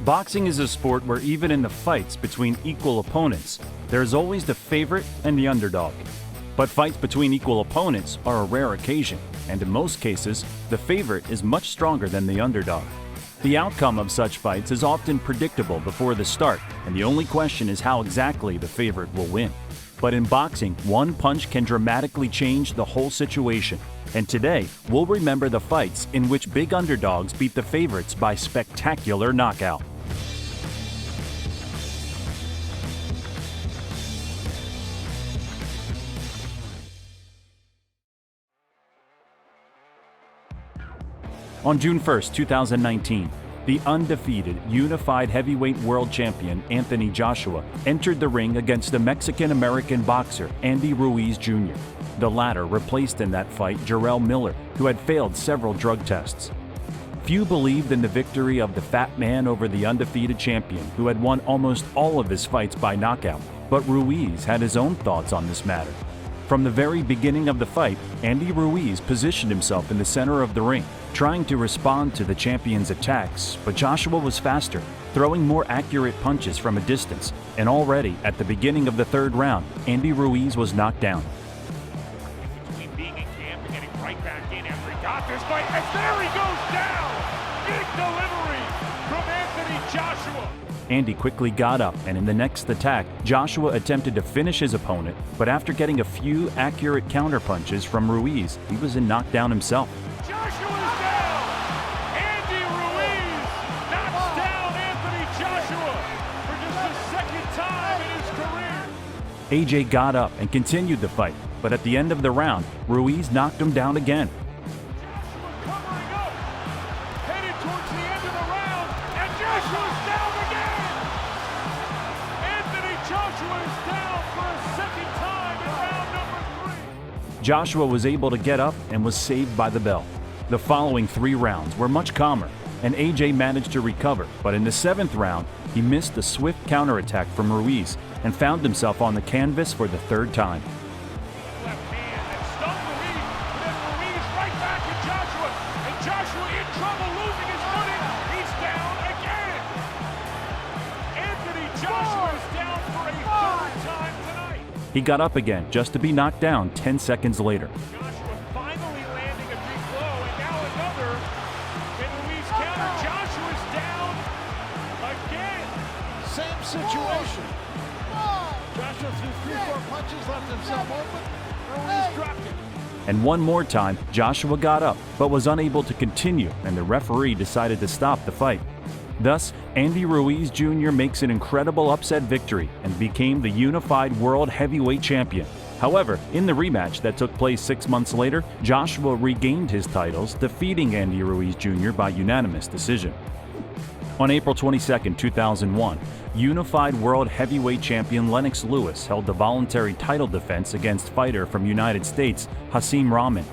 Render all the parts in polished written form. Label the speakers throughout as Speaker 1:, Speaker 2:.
Speaker 1: Boxing is a sport where even in the fights between equal opponents, there is always the favorite and the underdog. But fights between equal opponents are a rare occasion, and in most cases, the favorite is much stronger than the underdog. The outcome of such fights is often predictable before the start, and the only question is how exactly the favorite will win. But in boxing, one punch can dramatically change the whole situation. And today, we'll remember the fights in which big underdogs beat the favorites by spectacular knockout. On June 1, 2019, the undefeated, unified heavyweight world champion Anthony Joshua entered the ring against the Mexican-American boxer Andy Ruiz Jr. The latter replaced in that fight Jarrell Miller, who had failed several drug tests. Few believed in the victory of the fat man over the undefeated champion, who had won almost all of his fights by knockout, but Ruiz had his own thoughts on this matter. From the very beginning of the fight, Andy Ruiz positioned himself in the center of the ring, trying to respond to the champion's attacks, but Joshua was faster, throwing more accurate punches from a distance, and already at the beginning of the third round, Andy Ruiz was knocked down.
Speaker 2: Between being in camp and getting right back in after he got this fight, and there he goes down! Big delivery from Anthony Joshua!
Speaker 1: Andy quickly got up, and in the next attack, Joshua attempted to finish his opponent, but after getting a few accurate counterpunches from Ruiz, he was knockdown himself.
Speaker 2: Joshua's down! Andy Ruiz knocks down Anthony Joshua for just the second time in his career.
Speaker 1: AJ got up and continued the fight, but at the end of the round, Ruiz knocked him down again.
Speaker 2: Joshua covering up, headed towards the end of the round, and Joshua's down again! Anthony Joshua is down for a second time in round number 3.
Speaker 1: Joshua was able to get up and was saved by the bell. The following 3 rounds were much calmer, and AJ managed to recover, but in the 7th round, he missed a swift counterattack from Ruiz and found himself on the canvas for the 3rd time.
Speaker 2: Left hand that stung Ruiz, but then Ruiz right back at Joshua, and Joshua in trouble, losing his footing. He's down again. Anthony Joshua is down for a 3rd time tonight.
Speaker 1: He got up again just to be knocked down 10 seconds later.
Speaker 2: Joshua finally landing a big blow, and now another. And Ruiz counter. Joshua's down again.
Speaker 3: Same situation. Joshua threw 3-4 punches, left himself open. Ruiz dropped him.
Speaker 1: And one more time, Joshua got up, but was unable to continue, and the referee decided to stop the fight. Thus, Andy Ruiz Jr. makes an incredible upset victory and became the unified world heavyweight champion. However, in the rematch that took place 6 months later, Joshua regained his titles, defeating Andy Ruiz Jr. by unanimous decision. On April 22, 2001, unified world heavyweight champion Lennox Lewis held the voluntary title defense against fighter from United States, Hasim Rahman.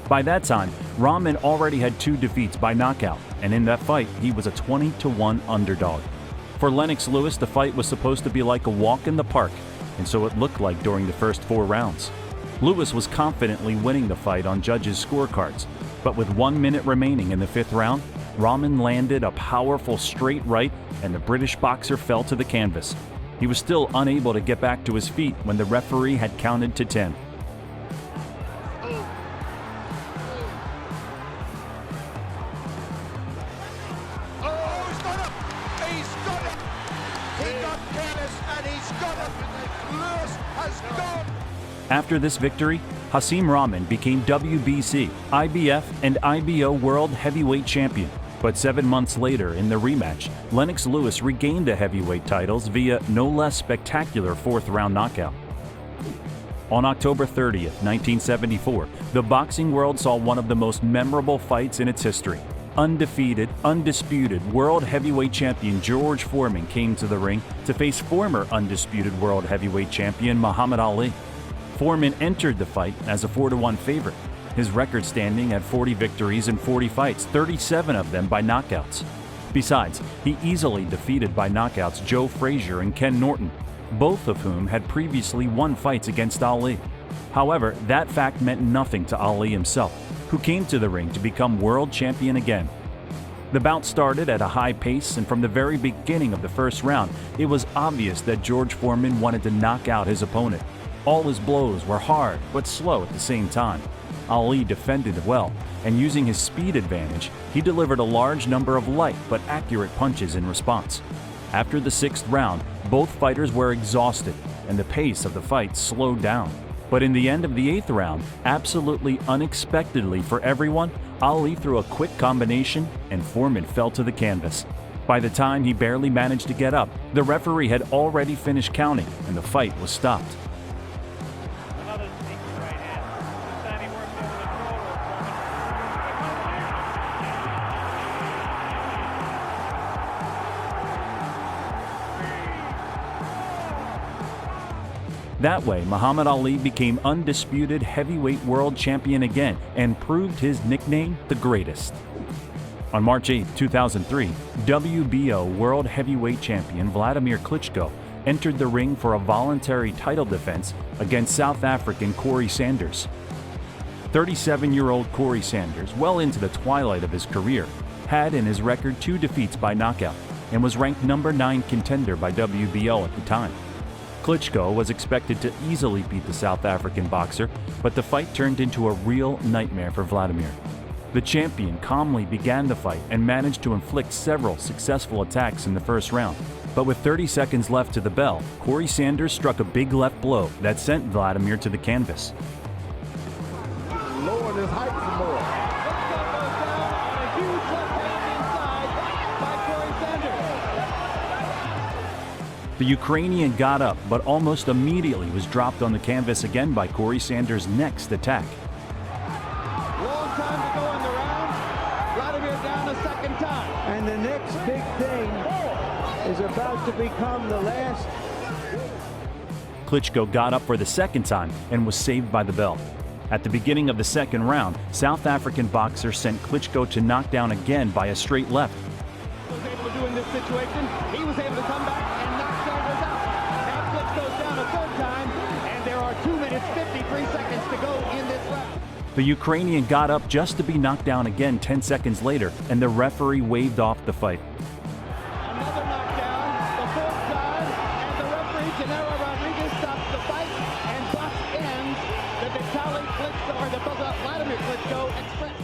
Speaker 1: By that time, Rahman already had 2 defeats by knockout, and in that fight, he was a 20-1 underdog. For Lennox Lewis, the fight was supposed to be like a walk in the park, and so it looked like during the first 4 rounds. Lewis was confidently winning the fight on judges' scorecards, but with 1 minute remaining in the 5th round, Rahman landed a powerful straight right, and the British boxer fell to the canvas. He was still unable to get back to his feet when the referee had counted to 10. After this victory, Hasim Rahman became WBC, IBF, and IBO World Heavyweight Champion. But 7 months later, in the rematch, Lennox Lewis regained the heavyweight titles via no less spectacular 4th round knockout. On October 30, 1974, the boxing world saw one of the most memorable fights in its history. Undefeated, undisputed world heavyweight champion George Foreman came to the ring to face former undisputed world heavyweight champion Muhammad Ali. Foreman entered the fight as a 4-1 favorite, his record standing at 40 victories in 40 fights, 37 of them by knockouts. Besides, he easily defeated by knockouts Joe Frazier and Ken Norton, both of whom had previously won fights against Ali. However, that fact meant nothing to Ali himself, who came to the ring to become world champion again. The bout started at a high pace, and from the very beginning of the first round, it was obvious that George Foreman wanted to knock out his opponent. All his blows were hard but slow at the same time. Ali defended well, and using his speed advantage, he delivered a large number of light but accurate punches in response. After the sixth round, both fighters were exhausted, and the pace of the fight slowed down. But in the end of the eighth round, absolutely unexpectedly for everyone, Ali threw a quick combination and Foreman fell to the canvas. By the time he barely managed to get up, the referee had already finished counting and the fight was stopped.
Speaker 2: Another sneaky right hand. This time he worked over the shoulder
Speaker 1: That way, Muhammad Ali became undisputed heavyweight world champion again and proved his nickname the greatest. On March 8, 2003, WBO World Heavyweight Champion Vladimir Klitschko entered the ring for a voluntary title defense against South African Corey Sanders. 37-year-old Corey Sanders, well into the twilight of his career, had in his record 2 defeats by knockout and was ranked number 9 contender by WBO at the time. Klitschko was expected to easily beat the South African boxer, but the fight turned into a real nightmare for Vladimir. The champion calmly began the fight and managed to inflict several successful attacks in the first round. But with 30 seconds left to the bell, Corey Sanders struck a big left blow that sent Vladimir to the canvas.
Speaker 3: Lowering his height some more.
Speaker 1: The Ukrainian got up, but almost immediately was dropped on the canvas again by Corey Sanders' next attack.
Speaker 4: Long time to go in the round. Vladimir down a second time. And the next big thing is about to become the last.
Speaker 1: Klitschko got up for the second time and was saved by the bell. At the beginning of the second round, South African boxer sent Klitschko to knockdown again by a straight left.
Speaker 4: Was able to do in this situation. He was able to come back and knock Sanders out. Now Klitschko's down a third time, and there are 2 minutes 53 seconds to go in this round.
Speaker 1: The Ukrainian got up just to be knocked down again 10 seconds later, and the referee waved off the fight.
Speaker 4: Another knockdown, the fourth time, and the referee, Gennaro Rodriguez, stops the fight, and thus ends the Vitaly Klitschko, or the Vladimir Klitschko Express.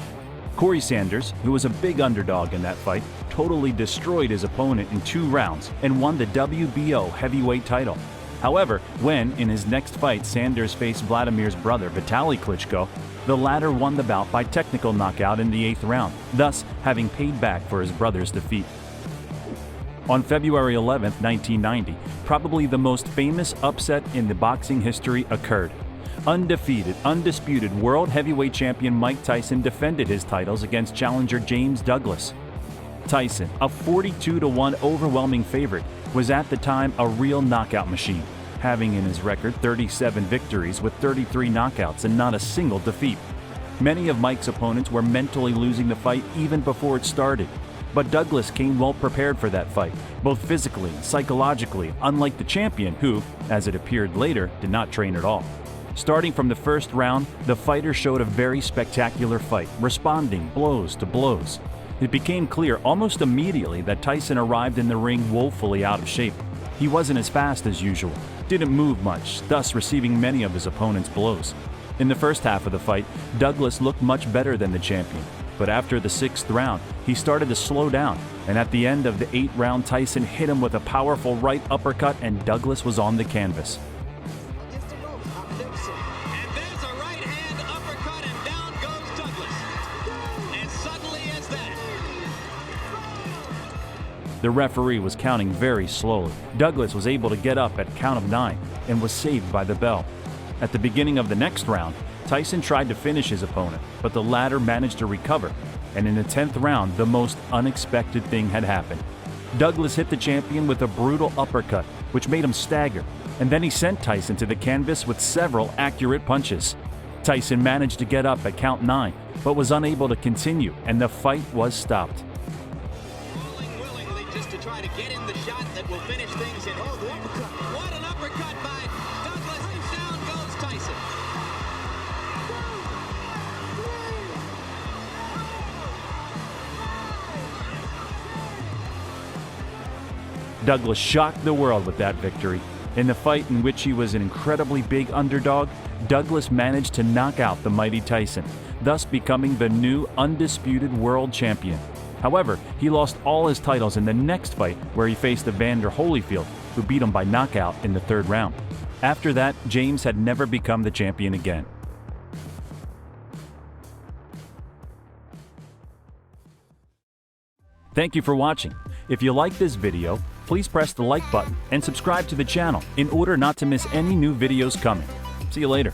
Speaker 1: Corey Sanders, who was a big underdog in that fight, totally destroyed his opponent in 2 rounds and won the WBO heavyweight title. However, when, in his next fight, Sanders faced Vladimir's brother, Vitaly Klitschko, the latter won the bout by technical knockout in the 8th round, thus having paid back for his brother's defeat. On February 11, 1990, probably the most famous upset in the boxing history occurred. Undefeated, undisputed world heavyweight champion Mike Tyson defended his titles against challenger James Douglas. Tyson, a 42-1 overwhelming favorite, was at the time a real knockout machine, having in his record 37 victories with 33 knockouts and not a single defeat. Many of Mike's opponents were mentally losing the fight even before it started, but Douglas came well prepared for that fight, both physically and psychologically, unlike the champion who, as it appeared later, did not train at all. Starting from the first round, the fighter showed a very spectacular fight, responding blows to blows. It became clear almost immediately that Tyson arrived in the ring woefully out of shape. He wasn't as fast as usual, didn't move much, thus receiving many of his opponent's blows. In the first half of the fight, Douglas looked much better than the champion, but after the 6th round, he started to slow down, and at the end of the 8th round, Tyson hit him with a powerful right uppercut and Douglas was on the canvas. The referee was counting very slowly. Douglas was able to get up at count of 9 and was saved by the bell. At the beginning of the next round, Tyson tried to finish his opponent, but the latter managed to recover, and in the 10th round, the most unexpected thing had happened. Douglas hit the champion with a brutal uppercut, which made him stagger, and then he sent Tyson to the canvas with several accurate punches. Tyson managed to get up at count 9, but was unable to continue, and the fight was stopped.
Speaker 5: Just to try to get in the shot that will finish things in. Oh, the uppercut. What an uppercut by Douglas. Down goes Tyson.
Speaker 1: Douglas shocked the world with that victory. In the fight in which he was an incredibly big underdog, Douglas managed to knock out the mighty Tyson, thus becoming the new undisputed world champion. However, he lost all his titles in the next fight where he faced Evander Holyfield, who beat him by knockout in the 3rd round. After that, James had never become the champion again. Thank you for watching. If you like this video, please press the like button and subscribe to the channel in order not to miss any new videos coming. See you later.